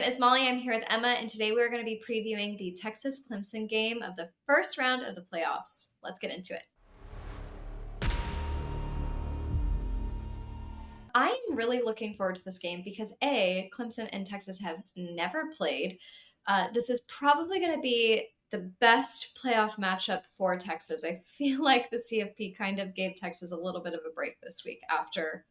is Molly. I'm here with Emma, and today we're going to be previewing the Texas Clemson game of the first round of the playoffs. Let's get into it. I am really looking forward to this game because Clemson and Texas have never played. This is probably going to be the best playoff matchup for Texas. I feel like the CFP kind of gave Texas a little bit of a break this week after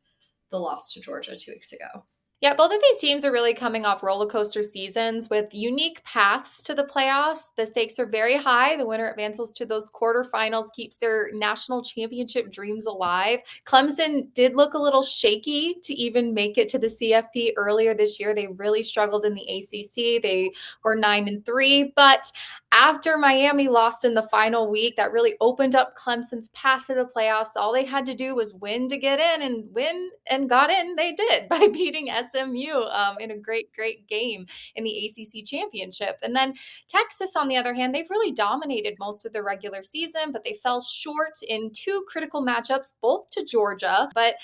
the loss to Georgia 2 weeks ago. Yeah, both of these teams are really coming off roller coaster seasons with unique paths to the playoffs. The stakes are very high. The winner advances to those quarterfinals, keeps their national championship dreams alive. Clemson did look a little shaky to even make it to the CFP earlier this year. They really struggled in the ACC. They were 9-3, but after Miami lost in the final week, that really opened up Clemson's path to the playoffs. All they had to do was win to get in, and win and got in. They did by beating SMU in a great, great game in the ACC Championship. And then Texas, on the other hand, they've really dominated most of the regular season, but they fell short in two critical matchups, both to Georgia. But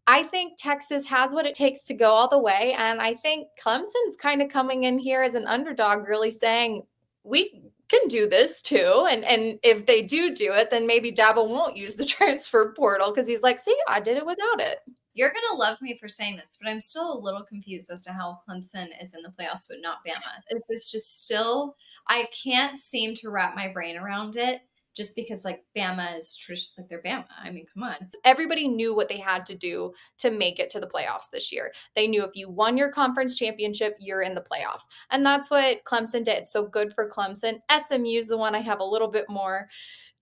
I think Texas has what it takes to go all the way. And I think Clemson's kind of coming in here as an underdog, really saying, we can do this too. And if they do it, then maybe Dabo won't use the transfer portal because he's like, see, I did it without it. You're going to love me for saying this, but I'm still a little confused as to how Clemson is in the playoffs, but not Bama. Is this just still, I can't seem to wrap my brain around it just because like Bama is like they're Bama. I mean, come on. Everybody knew what they had to do to make it to the playoffs this year. They knew if you won your conference championship, you're in the playoffs. And that's what Clemson did. So good for Clemson. SMU is the one I have a little bit more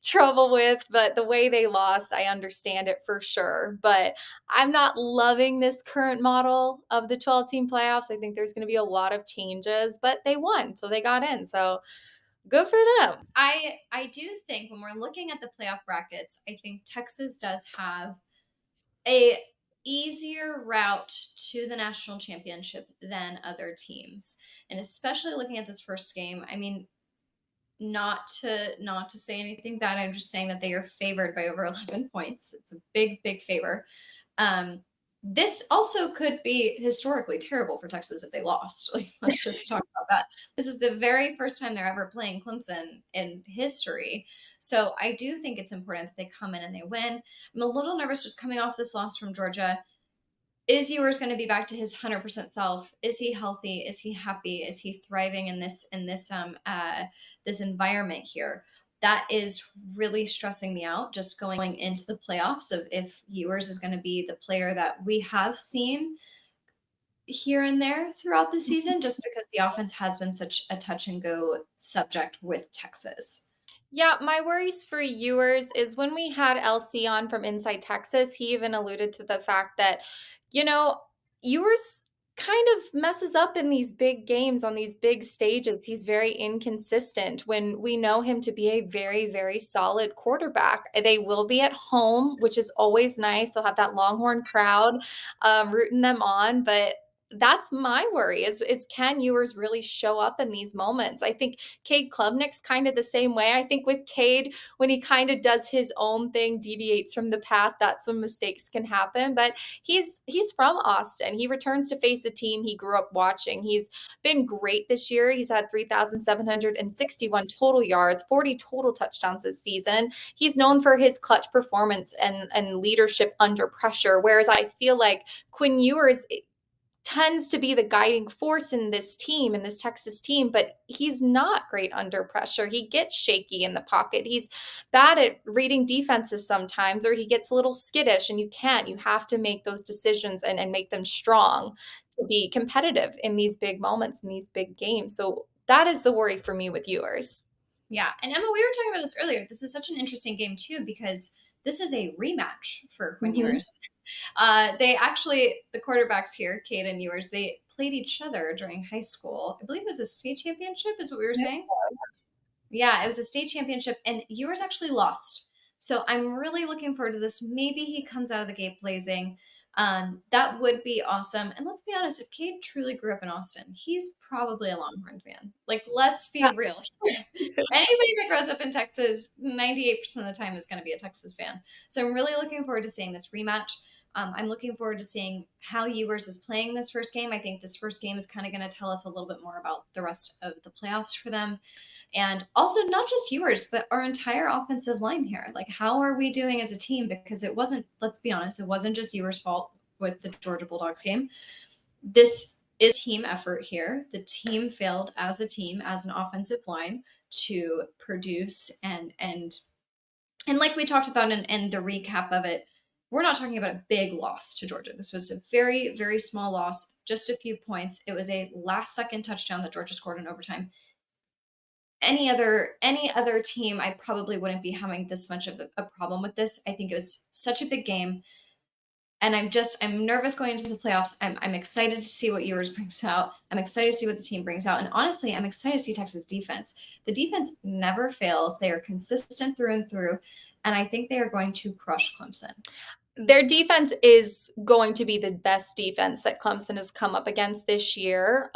trouble with, but the way they lost, I understand it for sure. But I'm not loving this current model of the 12-team playoffs. I think there's going to be a lot of changes, but they won, so they got in. So good for them. I do think when we're looking at the playoff brackets, I think Texas does have a easier route to the national championship than other teams. And especially looking at this first game, I mean, not to say anything bad. I'm just saying that they are favored by over 11 points. It's a big favor. This also could be historically terrible for Texas if they lost. Like, let's just talk about that. This is the very first time they're ever playing Clemson in history. So I do think it's important that they come in and they win. I'm a little nervous just coming off this loss from Georgia. Is Ewers going to be back to his 100% self? Is he healthy? Is he happy? Is he thriving in this this environment here? That is really stressing me out just going into the playoffs of if Ewers is going to be the player that we have seen here and there throughout the season, just because the offense has been such a touch and go subject with Texas. Yeah, my worries for Ewers is when we had LC on from Inside Texas, he even alluded to the fact that, Ewers kind of messes up in these big games on these big stages. He's very inconsistent when we know him to be a very, very solid quarterback. They will be at home, which is always nice. They'll have that Longhorn crowd rooting them on, but that's my worry is can Ewers really show up in these moments? I think Cade Klubnik's kind of the same way. I think with Cade, when he kind of does his own thing, deviates from the path, that's when mistakes can happen. But he's from Austin. He returns to face a team he grew up watching. He's been great this year. He's had 3,761 total yards, 40 total touchdowns this season. He's known for his clutch performance and leadership under pressure, whereas I feel like Quinn Ewers tends to be the guiding force in this team, in this Texas team, but he's not great under pressure. He gets shaky in the pocket. He's bad at reading defenses sometimes, or he gets a little skittish, and you have to make those decisions and make them strong to be competitive in these big moments, in these big games. So that is the worry for me with Ewers. Yeah. And Emma, we were talking about this earlier. This is such an interesting game too, because this is a rematch for Quinn Ewers. The quarterbacks here, Cade and Ewers, they played each other during high school. I believe it was a state championship, is what we were saying. Yeah, it was a state championship, and Ewers actually lost. So I'm really looking forward to this. Maybe he comes out of the gate blazing. That would be awesome. And let's be honest, if Cade truly grew up in Austin, he's probably a Longhorn fan. Like, let's be Yeah. real. Anybody that grows up in Texas, 98% of the time is going to be a Texas fan. So I'm really looking forward to seeing this rematch. I'm looking forward to seeing how Ewers is playing this first game. I think this first game is kind of going to tell us a little bit more about the rest of the playoffs for them. And also, not just Ewers, but our entire offensive line here. Like, how are we doing as a team? Because it wasn't, let's be honest, it wasn't just Ewers' fault with the Georgia Bulldogs game. This is team effort here. The team failed as a team, as an offensive line, to produce and like we talked about in the recap of it, we're not talking about a big loss to Georgia. This was a very, very small loss, just a few points. It was a last second touchdown that Georgia scored in overtime. Any other team, I probably wouldn't be having this much of a problem with this. I think it was such a big game. And I'm nervous going into the playoffs. I'm excited to see what yours brings out. I'm excited to see what the team brings out. And honestly, I'm excited to see Texas defense. The defense never fails. They are consistent through and through. And I think they are going to crush Clemson. Their defense is going to be the best defense that Clemson has come up against this year,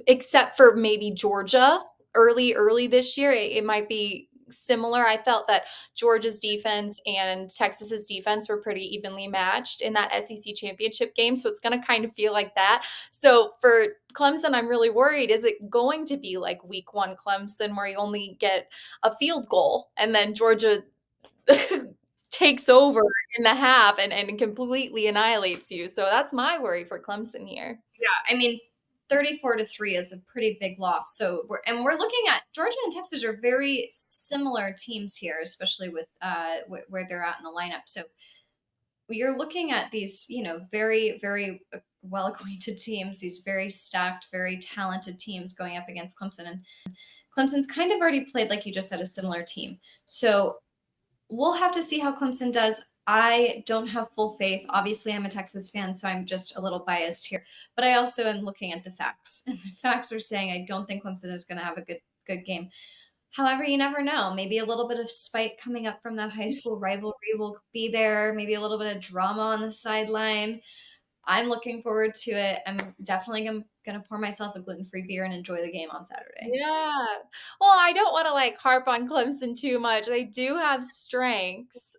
except for maybe Georgia early this year. It might be similar. I felt that Georgia's defense and Texas's defense were pretty evenly matched in that SEC championship game. So it's going to kind of feel like that. So for Clemson, I'm really worried. Is it going to be like week one Clemson where you only get a field goal and then Georgia takes over in the half and completely annihilates you? So that's my worry for Clemson here. Yeah, I mean, 34-3 is a pretty big loss. So we're looking at Georgia and Texas are very similar teams here, especially with where they're at in the lineup. So you're looking at these, very, very well acquainted teams, these very stacked, very talented teams going up against Clemson. And Clemson's kind of already played, like you just said, a similar team. So we'll have to see how Clemson does. I don't have full faith. Obviously, I'm a Texas fan, so I'm just a little biased here. But I also am looking at the facts. And the facts are saying I don't think Clemson is going to have a good game. However, you never know. Maybe a little bit of spite coming up from that high school rivalry will be there. Maybe a little bit of drama on the sideline. I'm looking forward to it. I'm definitely going to pour myself a gluten-free beer and enjoy the game on Saturday. Yeah. Well, I don't want to like harp on Clemson too much. They do have strengths.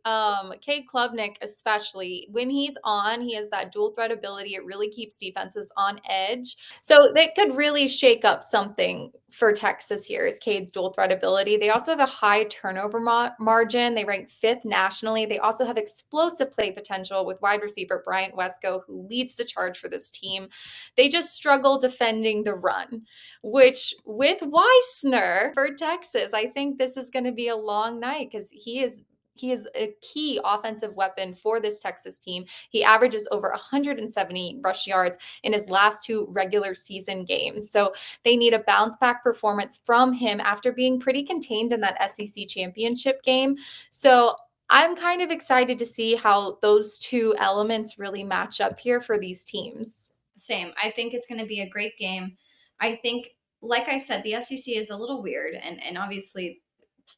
Cade Klubnik, especially when he's on, he has that dual threat ability. It really keeps defenses on edge. So that could really shake up something for Texas here is Cade's dual threat ability. They also have a high turnover margin. They rank 5th nationally. They also have explosive play potential with wide receiver Bryant Wesco, who leads the charge for this team. They just struggle defending the run, which with Weissner for Texas, I think this is going to be a long night because he is a key offensive weapon for this Texas team. He averages over 170 rush yards in his last 2 regular season games. So they need a bounce back performance from him after being pretty contained in that SEC championship game. So I'm kind of excited to see how those 2 elements really match up here for these teams. Same. I think it's going to be a great game. I think, like I said, the SEC is a little weird, and obviously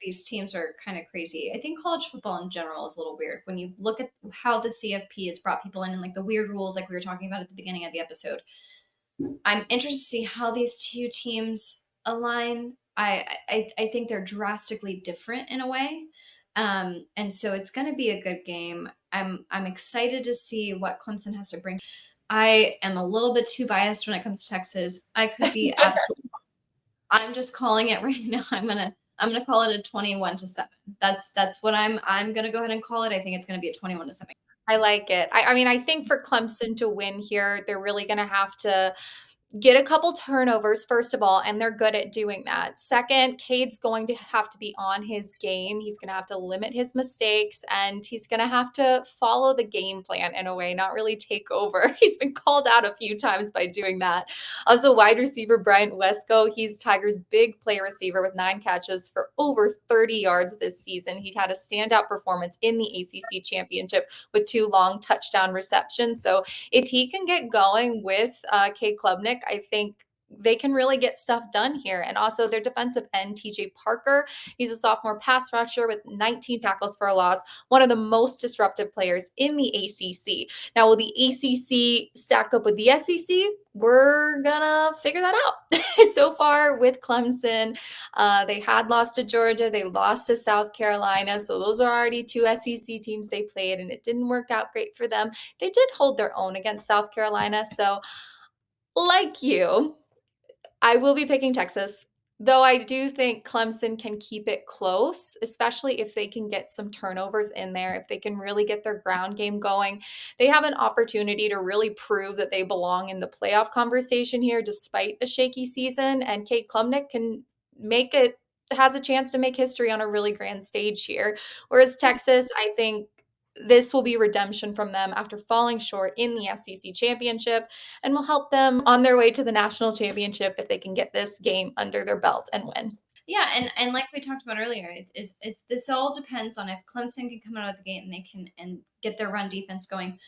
these teams are kind of crazy. I think college football in general is a little weird when you look at how the CFP has brought people in and like the weird rules, like we were talking about at the beginning of the episode. I'm interested to see how these 2 teams align. I think they're drastically different in a way. And so it's going to be a good game. I'm excited to see what Clemson has to bring. I am a little bit too biased when it comes to Texas. I could be absolutely. I'm just calling it right now. I'm gonna call it a 21-7. That's what I'm gonna go ahead and call it. I think it's gonna be a 21-7. I like it. I mean, I think for Clemson to win here, they're really going to have to get a couple turnovers, first of all, and they're good at doing that. Second, Cade's going to have to be on his game. He's going to have to limit his mistakes, and he's going to have to follow the game plan in a way, not really take over. He's been called out a few times by doing that. Also, wide receiver Bryant Wesco, he's Tigers' big play receiver with 9 catches for over 30 yards this season. He's had a standout performance in the ACC Championship with 2 long touchdown receptions. So if he can get going with Cade Klubnik, I think they can really get stuff done here. And also their defensive end, TJ Parker, he's a sophomore pass rusher with 19 tackles for a loss, one of the most disruptive players in the ACC. Now, will the ACC stack up with the SEC? We're gonna figure that out. So far with Clemson, they had lost to Georgia, they lost to South Carolina, so those are already two SEC teams they played, and it didn't work out great for them. They did hold their own against South Carolina, so like you, I will be picking Texas, though I do think Clemson can keep it close, especially if they can get some turnovers in there, if they can really get their ground game going. They have an opportunity to really prove that they belong in the playoff conversation here despite a shaky season, and Kate Klubnik can make it has a chance to make history on a really grand stage here. Whereas Texas, I think this will be redemption from them after falling short in the SEC championship and will help them on their way to the national championship if they can get this game under their belt and win. Yeah, and like we talked about earlier, it's this all depends on if Clemson can come out of the gate and they can and get their run defense going.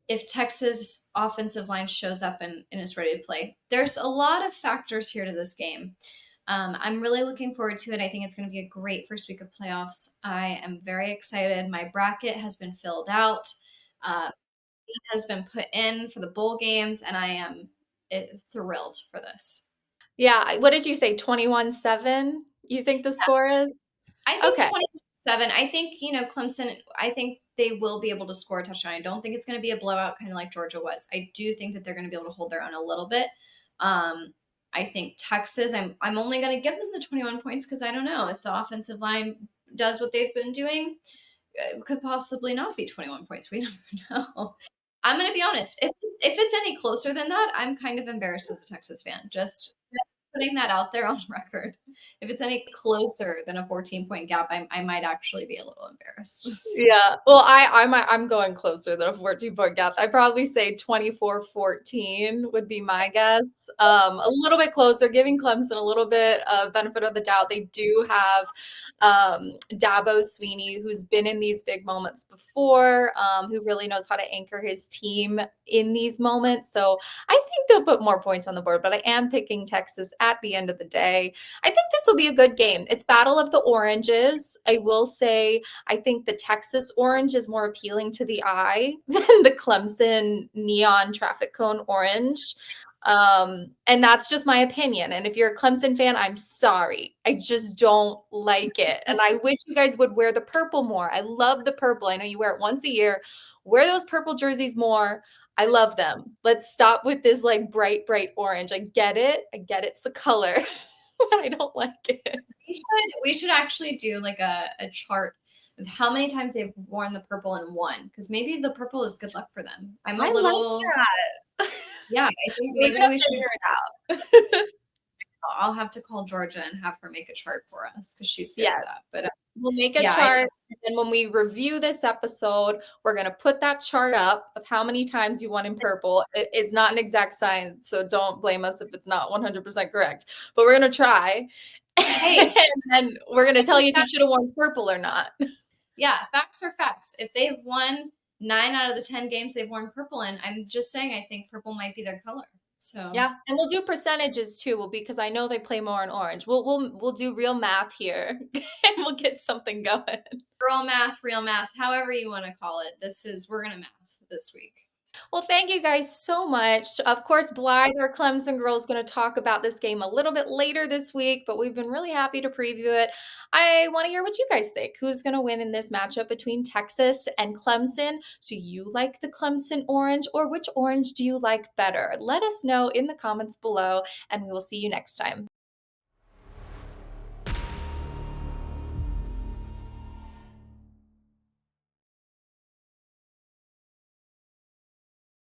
If Texas offensive line shows up and is ready to play, there's a lot of factors here to this game. I'm really looking forward to it. I think it's going to be a great first week of playoffs. I am very excited. My bracket has been filled out. Uh, it has been put in for the bowl games, and I am thrilled for this. Yeah, what did you say, 21-7? You think the score is? I think Okay. 27. I think, Clemson, I think they will be able to score a touchdown. I don't think it's going to be a blowout kind of like Georgia was. I do think that they're going to be able to hold their own a little bit. Um, I think Texas, I'm only going to give them the 21 points because I don't know if the offensive line does what they've been doing. It could possibly not be 21 points. We never know. I'm going to be honest. If it's any closer than that, I'm kind of embarrassed as a Texas fan. Just putting that out there on record. If it's any closer than a 14-point gap, I might actually be a little embarrassed. Yeah. Well, I'm going closer than a 14-point gap. I'd probably say 24-14 would be my guess. A little bit closer, giving Clemson a little bit of benefit of the doubt. They do have Dabo Sweeney, who's been in these big moments before, who really knows how to anchor his team in these moments. So I think they'll put more points on the board, but I am picking Texas at the end of the day. I think this will be a good game. It's Battle of the Oranges. I will say I think the Texas orange is more appealing to the eye than the Clemson neon traffic cone orange. And that's just my opinion. And if you're a Clemson fan, I'm sorry. I just don't like it. And I wish you guys would wear the purple more. I love the purple. I know you wear it once a year. Wear those purple jerseys more. I love them. Let's stop with this like bright, bright orange. I get it. I get it's the color, but I don't like it. We should actually do like a chart of how many times they've worn the purple and won, because maybe the purple is good luck for them. I'm a I like little that. Yeah, I think Maybe maybe I'll we should. figure it out. I'll have to call Georgia and have her make a chart for us because she's good Yeah. at that. But We'll make a yeah, chart, and then when we review this episode, we're gonna put that chart up of how many times you won in purple. It's not an exact science, so don't blame us if it's not 100% correct, but we're gonna try. hey, And then we're gonna facts tell are you if you facts. should have worn purple or not. Yeah, facts are facts. If they've won 9 out of the 10 games they've worn purple in, I'm just saying I think purple might be their color. So Yeah, and we'll do percentages too, because I know they play more in orange. We'll do real math here, and we'll get something going. real math, however you want to call it. We're gonna math this week. Well, thank you guys so much. Of course, Blythe, our Clemson girl, is going to talk about this game a little bit later this week, but we've been really happy to preview it. I want to hear what you guys think. Who's going to win in this matchup between Texas and Clemson? Do you like the Clemson orange, or which orange do you like better? Let us know in the comments below, and we will see you next time.